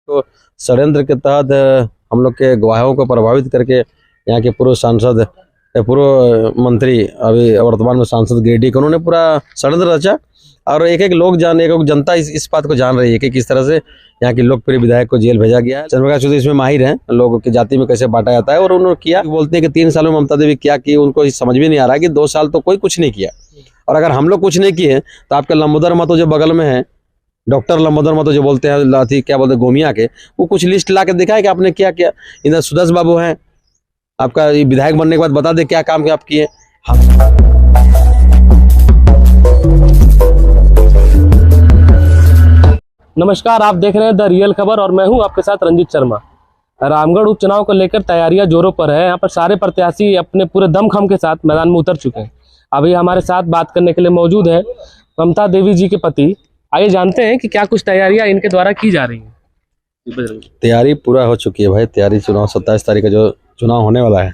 तो षड्यंत्र के तहत हम लोग के गवाहों को प्रभावित करके यहाँ के पूर्व सांसद, पूर्व मंत्री, अभी वर्तमान में सांसद गिरिडीह को उन्होंने पूरा षड्यंत्र रचा। और एक एक लोग एक जनता इस बात को जान रही है कि किस तरह से यहाँ के लोकप्रिय विधायक को जेल भेजा गया है। चंद्रप्रकाश चौधरी इसमें माहिर हैं, लोगों की जाति में कैसे बांटा जाता है। और उन्होंने किया, बोलते हैं कि 3 सालों में ममता देवी क्या की, उनको समझ भी नहीं आ रहा कि 2 साल तो कोई कुछ नहीं किया। और अगर हम लोग कुछ नहीं किए तो आपके लंबोदर महतो जो बगल में है, डॉक्टर लंबोदर महतो जो बोलते हैं लाठी क्या बोलते हैं गोमिया के, वो कुछ लिस्ट ला के दिखाए कि आपने क्या किया। इधर सुदर्शन बाबू हैं, आपका विधायक बनने के बाद बता दे क्या काम आप किए। नमस्कार, आप देख रहे हैं द रियल खबर और मैं हूं आपके साथ रंजीत शर्मा। रामगढ़ उपचुनाव को लेकर तैयारियां जोरों पर है। यहाँ पर सारे प्रत्याशी अपने पूरे दमखम के साथ मैदान में उतर चुके हैं। अभी हमारे साथ बात करने के लिए मौजूद है ममता देवी जी के पति। आइए जानते हैं कि क्या कुछ तैयारियां इनके द्वारा की जा रही हैं। तैयारी पूरा हो चुकी है भाई। तैयारी चुनाव 27 तारीख का जो चुनाव होने वाला है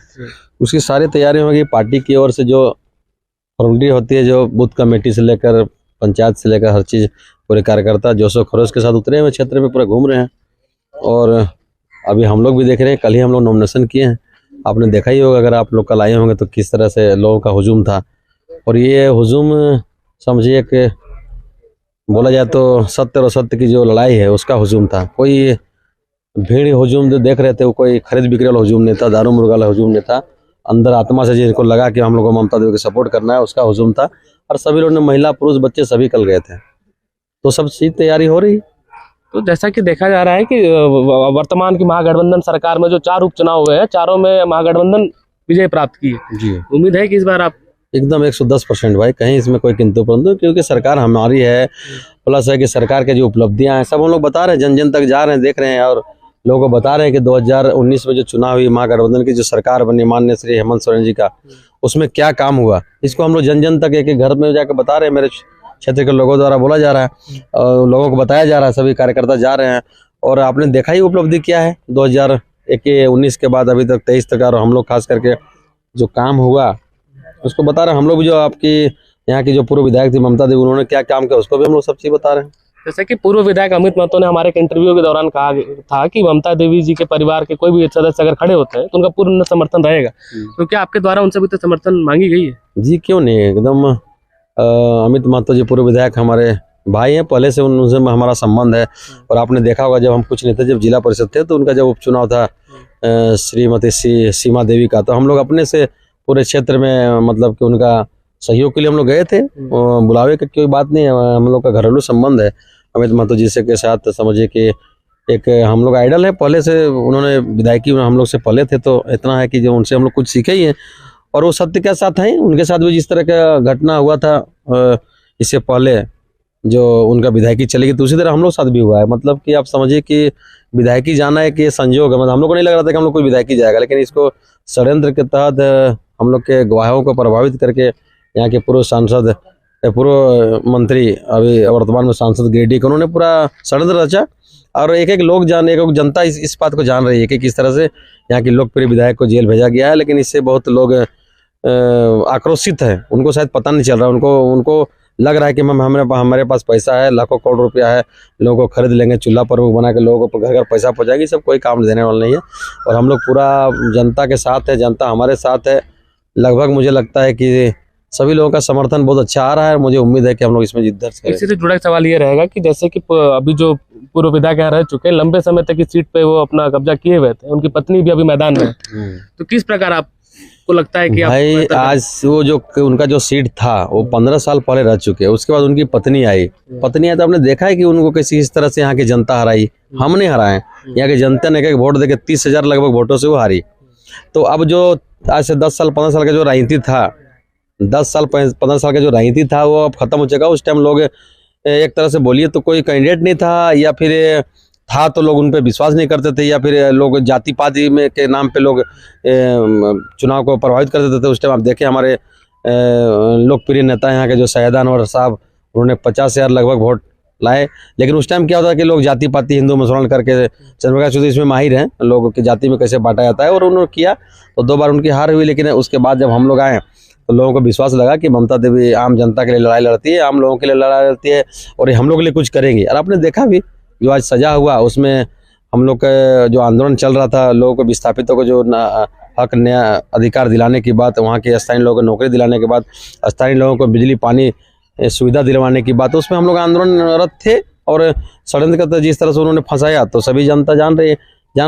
उसकी सारी तैयारी होगी। पार्टी की ओर से जो फॉर्मेलिटी होती है, जो बूथ कमेटी से लेकर पंचायत से लेकर हर चीज़, पूरे कार्यकर्ता जोशो खरोश के साथ उतरे हुए क्षेत्र में पूरा घूम रहे हैं। और अभी हम लोग भी देख रहे हैं, कल ही हम लोग नॉमिनेशन किए हैं। आपने देखा ही होगा, अगर आप लोग कल आए होंगे तो किस तरह से लोगों का हुजूम था। और ये हुजूम समझिए कि बोला जाए तो सत्य और असत्य की जो लड़ाई है उसका हुजूम था। कोई भीड़ हुजूम जो देख रहे थे वो कोई खरीद बिक्री वाला हुजूम नहीं था, दारू मुर्गा वाला हुजूम नहीं था। अंदर आत्मा से जिनको लगा कि हम लोग को ममता देवी को सपोर्ट करना है उसका हुजूम था। और सभी लोगों ने, महिला पुरुष बच्चे सभी कल गए थे, तो सब चीज तैयारी हो रही। तो जैसा कि देखा जा रहा है कि वर्तमान की महागठबंधन सरकार में जो 4 उपचुनाव हुए हैं, चारों में महागठबंधन विजय प्राप्त की है। जी, उम्मीद है कि इस बार आप एकदम 110% भाई, कहीं इसमें कोई किंतु परंतु, क्योंकि सरकार हमारी है। प्लस है कि सरकार के जो उपलब्धियां हैं सब हम लोग बता रहे हैं, जन जन तक जा रहे हैं, देख रहे हैं। और लोगों को बता रहे हैं कि 2019 में जो चुनाव हुई, महागठबंधन की जो सरकार बनी माननीय श्री हेमंत सोरेन जी का, उसमें क्या काम हुआ, इसको हम लोग जन जन तक एक एक घर में जाकर बता रहे हैं। मेरे क्षेत्र के लोगों द्वारा बोला जा रहा है और लोगों को बताया जा रहा है, सभी कार्यकर्ता जा रहे हैं। और आपने देखा ही उपलब्धि क्या है 2019 के बाद अभी तक 23 तक। और हम लोग खास करके जो काम हुआ उसको बता रहे हैं। हम लोग भी जो आपकी यहाँ की जो पूर्व विधायक थी ममता देवी, उन्होंने क्या काम किया उसको भी हम लोग सब चीज बता रहे हैं। जैसे कि पूर्व विधायक अमित महतो ने हमारे एक इंटरव्यू के दौरान कहा था कि ममता देवी जी के परिवार के कोई भी सदस्य अगर खड़े होते हैं तो उनका पूर्ण समर्थन रहेगा। तो क्या आपके द्वारा उनसे भी तो समर्थन मांगी गई है? जी, क्यों नहीं, एकदम। अमित महतो जी पूर्व विधायक हमारे भाई हैं, पहले से उनसे हमारा संबंध है। और आपने देखा होगा जब हम कुछ नहीं थे, जब जिला परिषद थे, तो उनका जब उपचुनाव था श्रीमती सीमा देवी का, तो हम लोग अपने से पूरे क्षेत्र में मतलब कि उनका सहयोग के लिए हम लोग गए थे। बुलावे की कोई बात नहीं है, हम लोग का घरेलू संबंध है अमित महतो जी से के साथ। समझिए कि एक हम लोग आइडल है, पहले से उन्होंने विधायकी हम लोग से पहले थे, तो इतना है कि जो उनसे हम लोग कुछ सीखे ही हैं। और वो सत्य के साथ हैं, उनके साथ भी जिस तरह का घटना हुआ था इससे पहले जो उनका विधायकी चली गई, तो उसी तरह हम लोग साथ भी हुआ है। मतलब कि आप समझिए कि विधायकी जाना है कि संजोग है। मतलब हम लोग को नहीं लग रहा था कि हम लोग कोई विधायकी जाएगा, लेकिन इसको षड्यंत्र के तहत हम लोग के गवाहों को प्रभावित करके यहाँ के पूर्व सांसद, पूर्व मंत्री, अभी वर्तमान में सांसद गिरिडीह को उन्होंने पूरा षड्यंत्र रचा। और एक एक लोग एक एक जनता इस बात को जान रही है कि किस तरह से यहाँ के लोकप्रिय विधायक को जेल भेजा गया है। लेकिन इससे बहुत लोग आक्रोशित है, उनको शायद पता नहीं चल रहा। उनको लग रहा है कि हमारे पास पैसा है, लाखों करोड़ रुपया है, लोगों को खरीद लेंगे, चूल्हा पर बना के लोगों को घर घर पैसा पहुँचाएगी, सब कोई काम देने वाला नहीं है। और हम लोग पूरा जनता के साथ है, जनता हमारे साथ है। लगभग मुझे लगता है कि सभी लोगों का समर्थन बहुत अच्छा आ रहा है। और मुझे उम्मीद है कि हम लोग इसमें जीत दर्ज करेंगे। इसी से जुड़ा सवाल ये रहेगा कि जैसे कि अभी जो पूर्व विधायक यहाँ रह चुके हैं, लंबे समय तक इस सीट पे वो अपना कब्जा किए हुए थे, उनकी पत्नी भी अभी मैदान में है, तो किस प्रकार आपको लगता है कि भाई आज वो जो उनका जो सीट था वो 15 साल पहले रह चुके हैं। उसके बाद उनकी पत्नी आई तो आपने देखा है कि उनको किस तरह से यहाँ की जनता हराई। हम नहीं हराए, यहाँ की जनता ने एक वोट देके 30,000 लगभग वोटों से वो हारी। तो अब जो आज से 10 साल 15 साल का जो राजनीति था, 10 साल 15 साल का जो राजनीति था वो अब खत्म हो चुका। उस टाइम लोग एक तरह से बोलिए तो कोई कैंडिडेट नहीं था, या फिर था तो लोग उन पर विश्वास नहीं करते थे, या फिर लोग जाति पाति में के नाम पे लोग चुनाव को प्रभावित कर देते थे। उस टाइम आप देखें हमारे लोकप्रिय नेता यहाँ के जो सैयद अनवर साहब, उन्होंने 50,000 लगभग वोट लाए। लेकिन उस टाइम क्या होता है कि लोग जाति पाति हिंदू मुसलमान करके, चंद्रप्रकाश चौधरी इसमें माहिर हैं, लोगों की जाति में कैसे बांटा जाता है। और उन्होंने किया तो 2 बार उनकी हार हुई। लेकिन उसके बाद जब हम लोग आए तो लोगों को विश्वास लगा कि ममता देवी आम जनता के लिए लड़ाई लड़ती है, आम लोगों के लिए लड़ाई लड़ती है, और ये हम लोग के लिए कुछ करेंगी। और आपने देखा भी जो आज सजा हुआ उसमें हम लोग का जो आंदोलन चल रहा था, लोगों को विस्थापितों को जो हक नया अधिकार दिलाने की बात, वहाँ के स्थानीय लोगों को नौकरी दिलाने के बाद, स्थानीय लोगों को बिजली पानी सुविधा दिलवाने की बात, उसमें हम लोग आंदोलनरत थे। और षड्यंत्र का जिस तरह से उन्होंने फंसाया, तो सभी जनता जान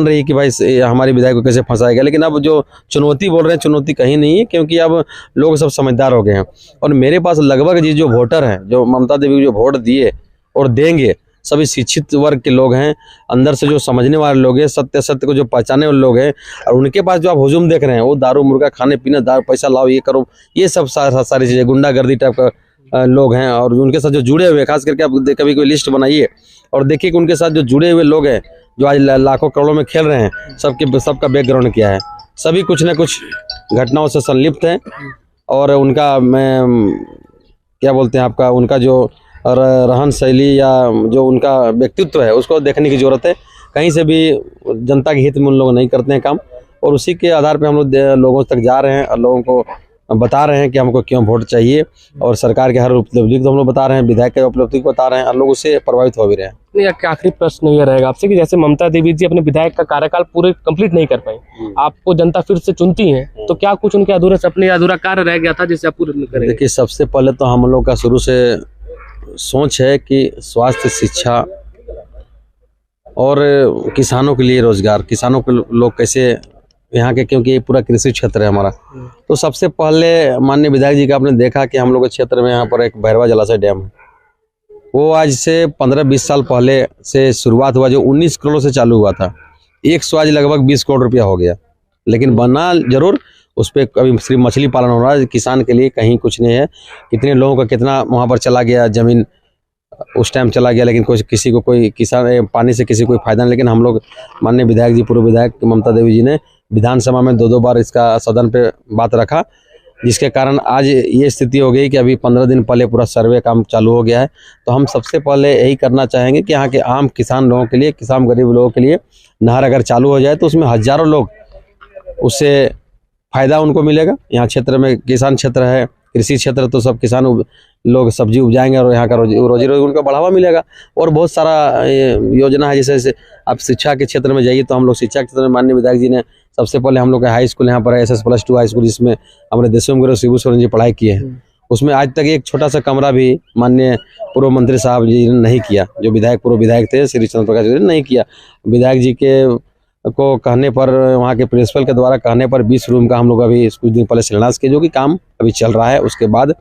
रही है कि भाई हमारे विधायक को कैसे फंसाया गया। लेकिन अब जो चुनौती बोल रहे हैं, चुनौती कहीं नहीं है, क्योंकि अब लोग सब समझदार हो गए हैं। और मेरे पास लगभग जो वोटर हैं, जो ममता देवी को जो वोट दिए और देंगे, सभी शिक्षित वर्ग के लोग हैं, अंदर से जो समझने वाले लोग हैं, सत्य को जो पहचाने वाले लोग हैं। और उनके पास जो आप हुजूम देख रहे हैं, वो दारू मुर्गा खाने पीने, दारू पैसा लाओ, ये करो, ये सब सारी चीज़ें, गुंडागर्दी टाइप का लोग हैं। और उनके साथ जो जुड़े हुए, खास करके आप कभी कोई लिस्ट बनाइए और देखिए कि उनके साथ जो जुड़े हुए लोग हैं, जो आज लाखों करोड़ों में खेल रहे हैं, सबका बैकग्राउंड क्या है। सभी कुछ न कुछ घटनाओं से संलिप्त हैं। और उनका क्या बोलते हैं आपका, उनका जो रहन शैली या जो उनका व्यक्तित्व है, उसको देखने की ज़रूरत है। कहीं से भी जनता के हित में उन लोग नहीं करते हैं काम, और उसी के आधार पे हम लोग लोगों तक जा रहे हैं और लोगों को बता रहे हैं कि हमको क्यों वोट चाहिए। और सरकार के हर उपलब्धि को हम लोग बता रहे हैं, विधायक के उपलब्धि को बता रहे हैं, और लोग उससे प्रभावित हो भी रहे हैं। नहीं, आखिरी प्रश्न ये रहेगा आपसे कि जैसे ममता देवी जी अपने विधायक का कार्यकाल पूरे कंप्लीट नहीं कर पाई, आपको जनता फिर से चुनती है, तो क्या कुछ उनके अधूरे सपने, अधूरा कार्य रह गया था जिसे आप पूरे नहीं करेंगे? देखिए, सबसे पहले तो हम लोग का शुरू से सोच है कि स्वास्थ्य, शिक्षा और किसानों के लिए रोजगार, किसानों के लोग कैसे यहाँ के, क्योंकि ये पूरा कृषि क्षेत्र है हमारा। तो सबसे पहले माननीय विधायक जी का आपने देखा कि हम लोग के क्षेत्र में यहाँ पर एक भैरवा जलाशय डैम है, वो आज से 15-20 साल पहले से शुरुआत हुआ, जो 19 करोड़ से चालू हुआ था। 100 आज लगभग 20 करोड़ रुपया हो गया, लेकिन बना जरूर, उस पर अभी सिर्फ मछली पालन हो रहा है। किसान के लिए कहीं कुछ नहीं है। कितने लोगों का कितना वहाँ पर चला गया, जमीन उस टाइम चला गया, लेकिन किसी को कोई किसान पानी से किसी को कोई फायदा नहीं। लेकिन हम लोग माननीय विधायक जी, पूर्व विधायक ममता देवी जी ने विधानसभा में 2-2 बार इसका सदन पे बात रखा, जिसके कारण आज ये स्थिति हो गई कि अभी 15 दिन पहले पूरा सर्वे काम चालू हो गया है। तो हम सबसे पहले यही करना चाहेंगे कि यहाँ के आम किसान लोगों के लिए, किसान गरीब लोगों के लिए नहर अगर चालू हो जाए तो उसमें हजारों लोग, उससे फ़ायदा उनको मिलेगा। यहाँ क्षेत्र में किसान क्षेत्र है, कृषि क्षेत्र, तो सब किसान लोग सब्जी उपजाएंगे और यहाँ का रोजी उनको बढ़ावा मिलेगा। और बहुत सारा योजना है, जैसे आप शिक्षा के क्षेत्र में जाइए तो हम लोग शिक्षा के क्षेत्र में माननीय विधायक जी ने सबसे पहले हम लोग का हाई स्कूल यहाँ पर है, SS+2 हाई स्कूल, जिसमें हमारे देशों गुरु शिबू सोरेन जी पढ़ाई किए हैं। उसमें आज तक एक छोटा सा कमरा भी माननीय पूर्व मंत्री साहब जी ने नहीं किया, जो पूर्व विधायक थे श्री चंद्र प्रकाश जी ने नहीं किया। विधायक जी के को कहने पर, वहाँ के प्रिंसिपल के द्वारा कहने पर 20 रूम का हम लोग अभी कुछ दिन पहले शिलान्यास किया, जो कि काम अभी चल रहा है। उसके बाद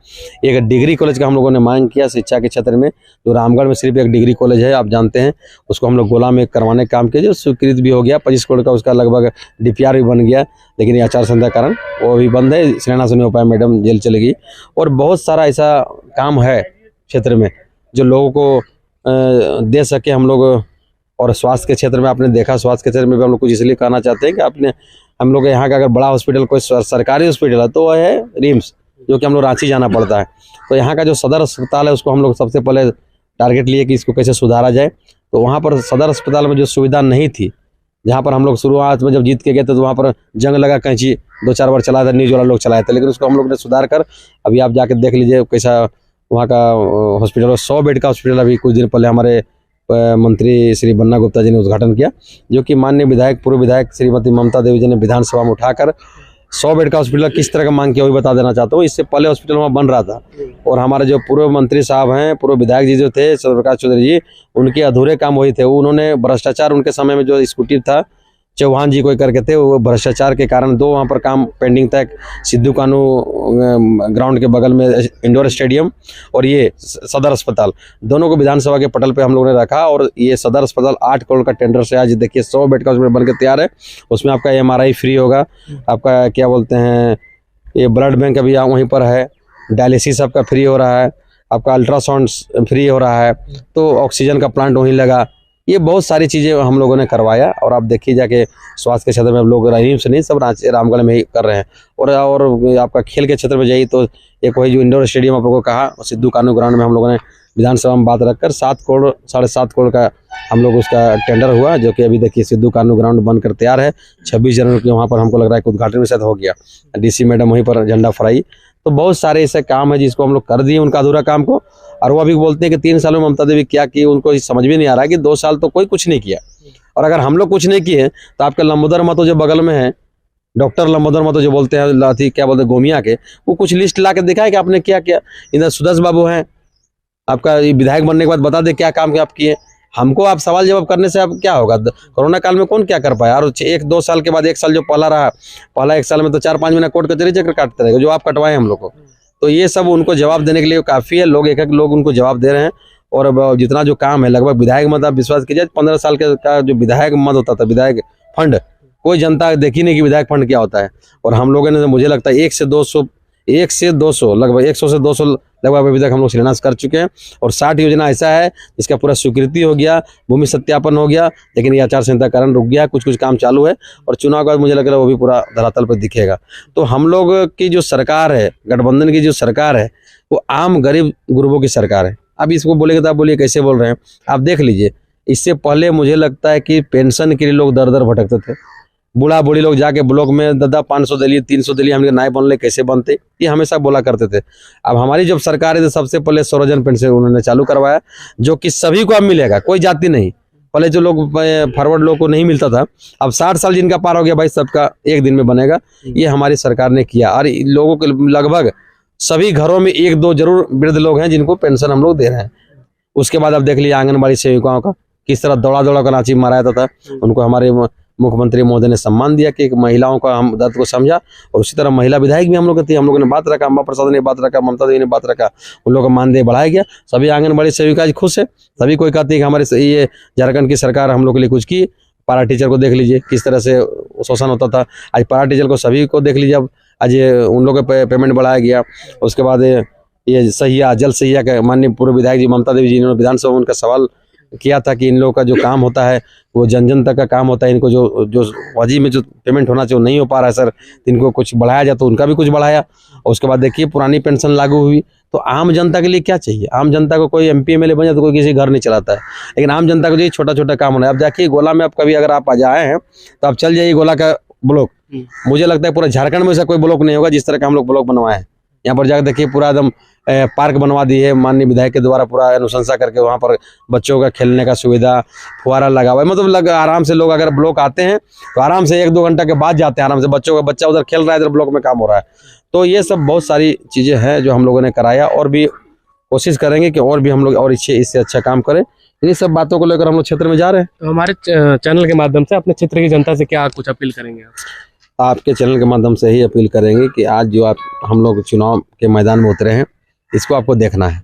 एक डिग्री कॉलेज का हम लोगों ने मांग किया शिक्षा के क्षेत्र में, जो रामगढ़ में सिर्फ एक डिग्री कॉलेज है, आप जानते हैं, उसको हम लोग गोला में करवाने का काम किया, जो स्वीकृत भी हो गया। 25 करोड़ का उसका लगभग DPR भी बन गया, लेकिन आचार संहिता कारण वो भी बंद है, शिलान्यास नहीं हो पाया, मैडम जेल चली गई। और बहुत सारा ऐसा काम है क्षेत्र में जो लोगों को दे सके हम लोग। और स्वास्थ्य के क्षेत्र में आपने देखा, स्वास्थ्य के क्षेत्र में भी हम लोग कुछ इसलिए कहना चाहते हैं कि हम लोग यहाँ का अगर बड़ा हॉस्पिटल, कोई सरकारी हॉस्पिटल है, तो वह है रिम्स, जो कि हम लोग रांची जाना पड़ता है। तो यहाँ का जो सदर अस्पताल है, उसको हम लोग सबसे पहले टारगेट लिए कि इसको कैसे सुधारा जाए। तो वहाँ पर सदर अस्पताल में जो सुविधा नहीं थी, जहाँ पर हम लोग शुरुआत में जब जीत के गए थे, तो वहाँ पर जंग लगा कैंची 2-4 बार चलाया था, न्यूज़ वाला लोग चलाए थे, लेकिन उसको हम लोग ने सुधार कर अभी आप जाके देख लीजिए कैसा वहाँ का हॉस्पिटल। 100 बेड का हॉस्पिटल अभी कुछ दिन पहले हमारे मंत्री श्री बन्ना गुप्ता जी ने उद्घाटन किया, जो कि माननीय विधायक, पूर्व विधायक श्रीमती ममता देवी जी ने विधानसभा में उठाकर 100 बेड का हॉस्पिटल किस तरह का मांग किया, वही बता देना चाहता हूँ। इससे पहले हॉस्पिटल वहाँ बन रहा था, और हमारे जो पूर्व मंत्री साहब हैं, पूर्व विधायक जी जो थे चंद्र प्रकाश चौधरी जी, उनके अधूरे काम वही थे। उन्होंने भ्रष्टाचार, उनके समय में जो एक्जीक्यूटिव था चौहान जी कोई करके थे, वो भ्रष्टाचार के कारण 2 वहाँ पर काम पेंडिंग था। सिद्धू कानू ग्राउंड के बगल में इंडोर स्टेडियम और ये सदर अस्पताल, दोनों को विधानसभा के पटल पे हम लोगों ने रखा। और ये सदर अस्पताल 8 करोड़ का टेंडर से आज देखिए 100 बेड का हॉस्पिटल बनकर तैयार है। उसमें आपका MRI फ्री होगा, आपका क्या बोलते हैं, ये ब्लड बैंक अभी वहीं पर है, डायलिसिस आपका फ्री हो रहा है, आपका अल्ट्रासाउंड फ्री हो रहा है, तो ऑक्सीजन का प्लांट वहीं लगा। ये बहुत सारी चीज़ें हम लोगों ने करवाया। और आप देखिए जाके स्वास्थ्य के क्षेत्र में हम लोग रहीम से नहीं, सब रामगढ़ में ही कर रहे हैं। और आपका खेल के क्षेत्र में जाइए तो एक वही जो इंडोर स्टेडियम आप लोगों को कहा, सिद्धू कानू ग्राउंड में हम लोगों ने विधानसभा में बात रखकर 7 करोड़ 7.5 करोड़ का हम लोग उसका टेंडर हुआ, जो कि अभी देखिए सिद्धू कानू ग्राउंड बनकर तैयार है। 26 जनवरी को वहाँ पर हमको लग रहा है कि उद्घाटन में शायद हो गया, DC मैडम वहीं पर झंडा फहराई। तो बहुत सारे ऐसे काम है जिसको हम लोग कर दिए, उनका अधूरा काम को। और वो अभी बोलते हैं कि 3 सालों में ममता देवी क्या की, उनको समझ भी नहीं आ रहा है कि 2 साल तो कोई कुछ नहीं किया। और अगर हम लोग कुछ नहीं किए तो आपके लंबोदर महतो जो बगल में है, डॉक्टर लंबोदर महतो जो बोलते हैं लाठी क्या बोलते हैं गोमिया के, वो कुछ लिस्ट ला के दिखाए कि आपने क्या किया। इधर सुदर्श बाबू हैं, आपका विधायक बनने के बाद बता दे क्या काम आप किए। हमको आप सवाल जवाब करने से अब क्या होगा। कोरोना काल में कौन क्या कर पाया। और 1-2 साल के बाद 1 साल जो पहला रहा, पहला 1 साल में तो 4-5 महीना कोर्ट कचहरी चक्कर काटते रहेगा, जो आप कटवाए हम लोग को। तो ये सब उनको जवाब देने के लिए काफ़ी है। लोग एक लोग उनको जवाब दे रहे हैं। और अब जितना जो काम है, लगभग विधायक मत आप विश्वास कीजिए 15 साल का जो विधायक मत होता था, विधायक फंड, कोई जनता देखी नहीं कि विधायक फंड क्या होता है। और हम लोगों ने, मुझे लगता है 1 से 200 लगभग 100 से 200 लगभग अभी तक हम लोग शिलान्यास कर चुके हैं। और 60 योजना ऐसा है जिसका पूरा स्वीकृति हो गया, भूमि सत्यापन हो गया, लेकिन ये आचार संहिता कारण रुक गया। कुछ काम चालू है और चुनाव के बाद मुझे लग रहा है वो भी पूरा धरातल पर दिखेगा। तो हम लोग की जो सरकार है, गठबंधन की जो सरकार है, वो आम गरीब गुरबों की सरकार है। अब इसको बोलेंगे तो आप बोलिए कैसे बोल रहे हैं। आप देख लीजिए, इससे पहले मुझे लगता है कि पेंशन के लिए लोग दर दर भटकते थे। बूढ़ा बूढ़ी लोग जाके ब्लॉक में दादा 500 दिलिए 300 दिलिए, हमने नाय बनले कैसे बनते, ये हमेशा बोला करते थे। अब हमारी जब सरकार है तो सबसे पहले सर्वजन पेंशन उन्होंने चालू करवाया, जो कि सभी को अब मिलेगा, कोई जाति नहीं। पहले जो लोग फॉरवर्ड लोग को नहीं मिलता था, अब 60 साल जिनका पार हो गया भाई, सबका एक दिन में बनेगा। ये हमारी सरकार ने किया। और लोगों के लगभग सभी घरों में 1-2 जरूर वृद्ध लोग हैं जिनको पेंशन हम लोग दे रहे हैं। उसके बाद अब देख लीजिए आंगनबाड़ी सेविकाओं का किस तरह दौड़ा दौड़ा कर नाची मराया था। उनको हमारे मुख्यमंत्री महोदय ने सम्मान दिया कि महिलाओं का हम दर्द को समझा। और उसी तरह महिला विधायक भी हम लोग थे, हम लोगों ने बात रखा, अम्बा प्रसाद ने बात रखा, ममता देवी ने बात रखा, उन लोगों का मानदेय बढ़ाया गया। सभी आंगनबाड़ी सेविका आज खुश है। सभी कोई कहती है कि हमारे ये झारखंड की सरकार हम लोग के लिए कुछ की। पारा टीचर को देख लीजिए किस तरह से शोषण होता था, आज पारा टीचर को सभी को देख लीजिए। अब आज उन लोगों पे पेमेंट बढ़ाया गया। उसके बाद ये सहिया, जल सहिया का माननीय पूर्व विधायक जी ममता देवी जी ने विधानसभा में उनका सवाल किया था कि इन लोगों का जो काम होता है वो जन जन तक का काम होता है, इनको जो वजी में जो पेमेंट होना चाहिए वो नहीं हो पा रहा है सर, इनको कुछ बढ़ाया जाए, तो उनका भी कुछ बढ़ाया। और उसके बाद देखिए पुरानी पेंशन लागू हुई। तो आम जनता के लिए क्या चाहिए। आम जनता को कोई MP MLA बन जाए तो कोई किसी घर नहीं चलाता है, लेकिन आम जनता को जो छोटा छोटा काम होना है। अब जाके गोला में आप कभी अगर आप आ जाए हैं तो आप चल जाइए गोला का ब्लॉक। मुझे लगता है पूरा झारखंड में ऐसा कोई ब्लॉक नहीं होगा जिस तरह का हम लोग ब्लॉक बनवाए हैं। यहाँ पर जाकर देखिए पूरा एकदम पार्क बनवा दी है माननीय विधायक के द्वारा, पूरा अनुशंसा करके वहाँ पर बच्चों का खेलने का सुविधा, फुहारा लगा हुआ है। मतलब आराम से लोग अगर ब्लॉक आते हैं तो आराम से 1-2 घंटा के बाद जाते हैं आराम से। बच्चा उधर खेल रहा है, इधर ब्लॉक में काम हो रहा है। तो ये सब बहुत सारी चीज़ें हैं जो हम लोगों ने कराया, और भी कोशिश करेंगे कि और भी हम लोग और इससे अच्छा काम करें। इन्हीं सब बातों को लेकर हम लोग क्षेत्र में जा रहे हैं। तो हमारे चैनल के माध्यम से अपने क्षेत्र की जनता से क्या कुछ अपील करेंगे आप? आपके चैनल के माध्यम से ही अपील करेंगे कि आज जो हम लोग चुनाव के मैदान में उतरे हैं, इसको आपको देखना है।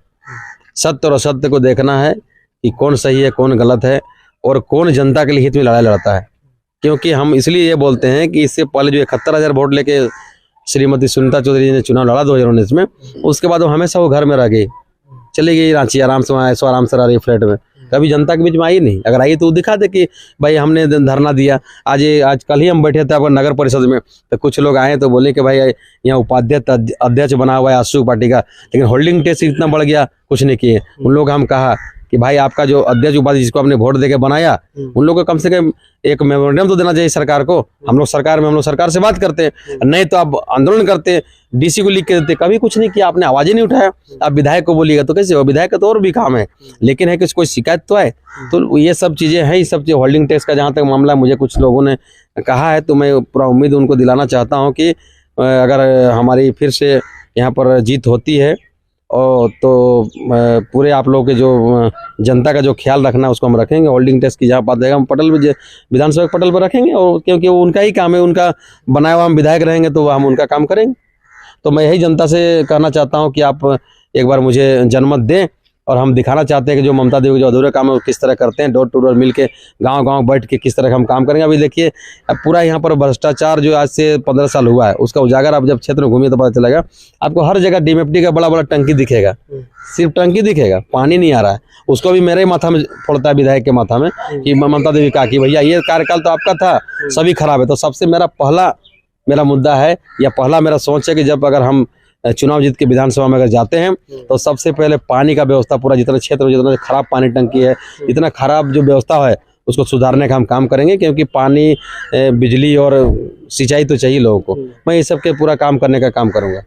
सत्य और असत्य को देखना है कि कौन सही है कौन गलत है और कौन जनता के लिए हित में लड़ाई लड़ता है। क्योंकि हम इसलिए ये बोलते हैं कि इससे पहले जो 71,000 वोट लेके श्रीमती सुनीता चौधरी जी ने चुनाव लड़ा 2019 में, उसके बाद वो हमेशा वो घर में रह गई, चली गई रांची, आराम से वहाँ आराम से रह रही फ्लैट में, कभी जनता के बीच में आई नहीं। अगर आई तो वो दिखा दे कि भाई हमने धरना दिया। आज कल ही हम बैठे थे आपका नगर परिषद में, तो कुछ लोग आए तो बोले कि भाई यहाँ उपाध्यक्ष अध्यक्ष बना हुआ है आशु पार्टी का, लेकिन होल्डिंग टैक्स इतना बढ़ गया, कुछ नहीं किए। उन लोग हम कहा कि भाई आपका जो अध्यक्ष उपाध्यक्ष जिसको आपने वोट देके बनाया, उन लोगों को कम से कम एक मेमोरेंडम तो देना चाहिए सरकार को। हम लोग सरकार से बात करते हैं, नहीं तो आप आंदोलन करते हैं, DC को लिख के देते, कभी कुछ नहीं किया, आपने आवाज ही नहीं उठाया। आप विधायक को बोलिएगा तो कैसे हो, विधायक का तो और भी काम है, लेकिन है कि कोई शिकायत तो है। तो ये सब चीजें हैं। ये सब चीज होल्डिंग टैक्स का जहाँ तक मामला मुझे कुछ लोगों ने कहा है, तो मैं पूरा उम्मीद उनको दिलाना चाहता हूँ कि अगर हमारी फिर से यहाँ पर जीत होती है और तो पूरे आप लोग के जो जनता का जो ख्याल रखना है उसको हम रखेंगे। होल्डिंग टैक्स की जहाँ बात रहेगा हम पटल में विधानसभा के पटल पर रखेंगे, और क्योंकि वो उनका ही काम है, उनका बनाया हुआ हम विधायक रहेंगे तो हम उनका काम करेंगे। तो मैं यही जनता से कहना चाहता हूँ कि आप एक बार मुझे जनमत दें, और हम दिखाना चाहते हैं कि जो ममता देवी जो अधूरे काम है वो किस तरह करते हैं। डोर टू डोर मिल के गाँव बैठ के किस तरह हम काम करेंगे। अभी देखिए अब पूरा यहाँ पर भ्रष्टाचार जो आज से 15 साल हुआ है उसका उजागर आप जब क्षेत्र में घूमिए तो पता चलेगा आपको। हर जगह DMFT का बड़ा बड़ा टंकी दिखेगा, सिर्फ टंकी दिखेगा, पानी नहीं आ रहा है। उसको भी मेरे माथा में फोड़ता है विधायक के माथा में कि ममता देवी कहा कि भैया ये कार्यकाल तो आपका था, सभी खराब है। तो सबसे मेरा मुद्दा है या पहला मेरा सोच है कि जब अगर हम चुनाव जीत के विधानसभा में अगर जाते हैं तो सबसे पहले पानी का व्यवस्था पूरा जितना क्षेत्र में जितना खराब पानी टंकी है, इतना खराब जो व्यवस्था है उसको सुधारने का हम काम करेंगे। क्योंकि पानी, बिजली और सिंचाई तो चाहिए लोगों को। मैं ये सब के पूरा काम करने का काम करूँगा।